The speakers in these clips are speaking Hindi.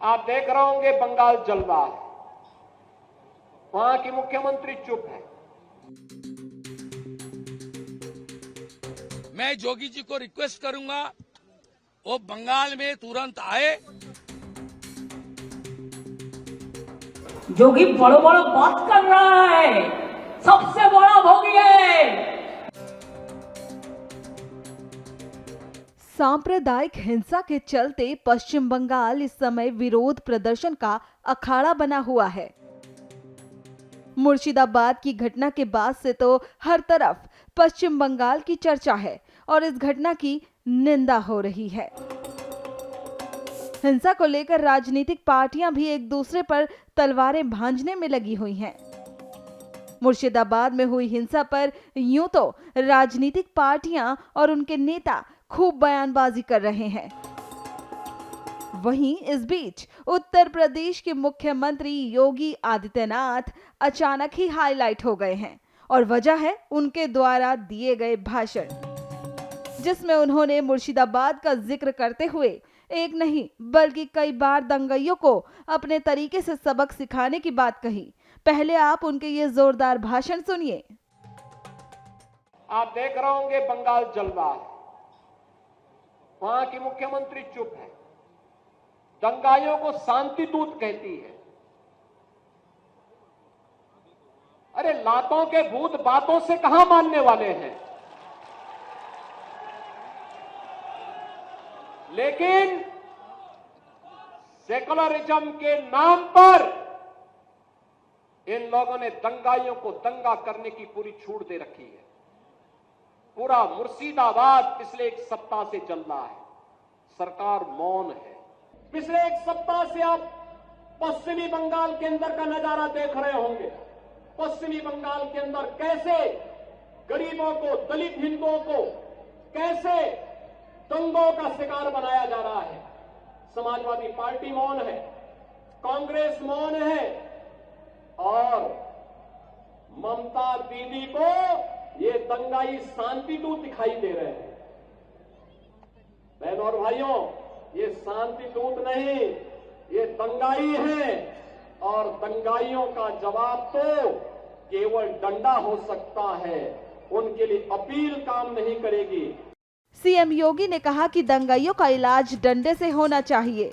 आप देख रहे होंगे बंगाल जल रहा है, वहां की मुख्यमंत्री चुप है। मैं जोगी जी को रिक्वेस्ट करूंगा वो बंगाल में तुरंत आए। जोगी बड़ो बड़ो बात कर रहा है, सबसे बड़ा भोगी है। सांप्रदायिक हिंसा के चलते पश्चिम बंगाल इस समय विरोध प्रदर्शन का अखाड़ा बना हुआ है। मुर्शिदाबाद की घटना के बाद से तो हर तरफ पश्चिम बंगाल की चर्चा है और इस घटना की निंदा हो रही है। हिंसा को लेकर राजनीतिक पार्टियां भी एक दूसरे पर तलवारें भांजने में लगी हुई हैं। मुर्शिदाबाद में हुई हिंसा पर यूं तो राजनीतिक पार्टियां और उनके नेता खूब बयानबाजी कर रहे हैं। वहीं इस बीच उत्तर प्रदेश के मुख्यमंत्री योगी आदित्यनाथ अचानक ही हाईलाइट हो गए हैं और वजह है उनके द्वारा दिए गए भाषण, जिसमें उन्होंने मुर्शिदाबाद का जिक्र करते हुए एक नहीं बल्कि कई बार दंगइयों को अपने तरीके से सबक सिखाने की बात कही। पहले आप उनके ये जोरदार भाषण सुनिए। आप देख रहे होंगे बंगाल जल रहा है, वहां की मुख्यमंत्री चुप है, दंगाइयों को शांति दूत कहती है। अरे लातों के भूत बातों से कहां मानने वाले हैं। लेकिन सेकुलरिज्म के नाम पर इन लोगों ने दंगाइयों को दंगा करने की पूरी छूट दे रखी है। पूरा मुर्शिदाबाद पिछले एक सप्ताह से चल रहा है, सरकार मौन है। पिछले एक सप्ताह से आप पश्चिमी बंगाल के अंदर का नजारा देख रहे होंगे। पश्चिमी बंगाल के अंदर कैसे गरीबों को, दलित हिंदुओं को कैसे दंगों का शिकार बनाया जा रहा है। समाजवादी पार्टी मौन है, कांग्रेस मौन है और ममता दीदी को ये दंगाई शांति दूत दिखाई दे रहे हैं। बहनों और भाइयों, ये शांति दूत नहीं, ये दंगाई है और दंगाइयों का जवाब तो केवल डंडा हो सकता है, उनके लिए अपील काम नहीं करेगी। सीएम योगी ने कहा कि दंगाइयों का इलाज डंडे से होना चाहिए।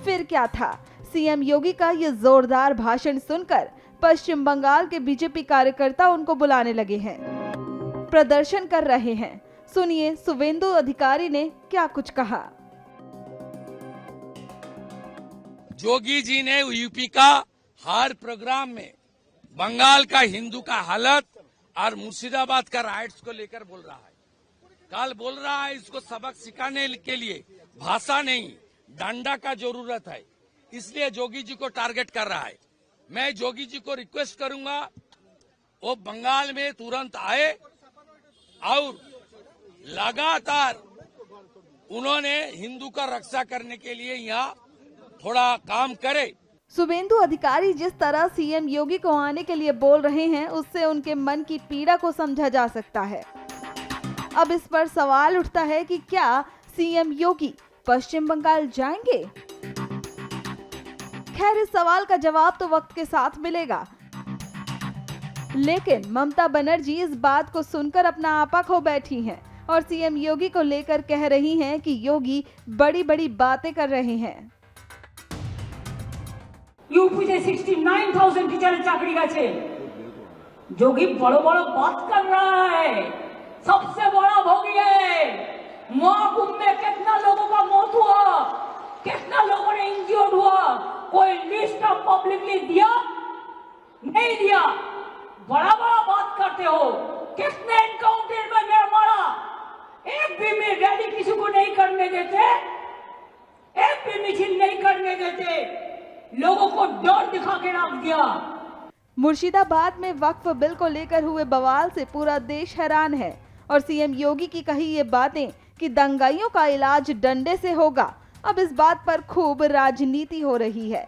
फिर क्या था, सीएम योगी का ये जोरदार भाषण सुनकर पश्चिम बंगाल के बीजेपी कार्यकर्ता उनको बुलाने लगे हैं, प्रदर्शन कर रहे हैं। सुनिए शुवेंदु अधिकारी ने क्या कुछ कहा। जोगी जी ने यूपी का हर प्रोग्राम में बंगाल का हिंदू का हालत और मुर्शिदाबाद का राइट्स को लेकर बोल रहा है। कल बोल रहा है इसको सबक सिखाने के लिए भाषा नहीं डंडा का जरूरत है, इसलिए जोगी जी को टारगेट कर रहा है। मैं जोगी जी को रिक्वेस्ट करूंगा वो बंगाल में तुरंत आए और लगातार उन्होंने हिंदू का रक्षा करने के लिए यहाँ थोड़ा काम करे। शुवेंदु अधिकारी जिस तरह सीएम योगी को आने के लिए बोल रहे हैं, उससे उनके मन की पीड़ा को समझा जा सकता है। अब इस पर सवाल उठता है कि क्या सीएम योगी पश्चिम बंगाल जाएंगे? खैर, इस सवाल का जवाब तो वक्त के साथ मिलेगा। लेकिन ममता बनर्जी इस बात को सुनकर अपना आपा खो बैठी हैं और सीएम योगी को लेकर कह रही हैं कि योगी बड़ी बड़ी बातें कर रहे हैं। यूपी से 69,000 टीचर चाकरी गए। जोगी बड़ो बड़ो बात कर रहा है, सबसे बड़ा भोगी है। महाकुंभ में कितना लोगों का मौत हुआ, कितना लोगों ने इंजर्ड हुआ, कोई लिस्ट ऑफ पब्लिकली दिया? नहीं दिया। बड़ा बड़ा बात करते हो। किसने एनकाउंटर में मेरा मारा? एक भी में रैली किसी को नहीं करने देते, एक भी मिছিল नहीं करने देते, लोगों को डर दिखा के रख दिया। मुर्शिदाबाद में वक्फ बिल को लेकर हुए बवाल से पूरा देश हैरान है और सीएम योगी की कही ये बातें कि दंगाइयों का इलाज डंडे से होगा, अब इस बात पर खूब राजनीति हो रही है।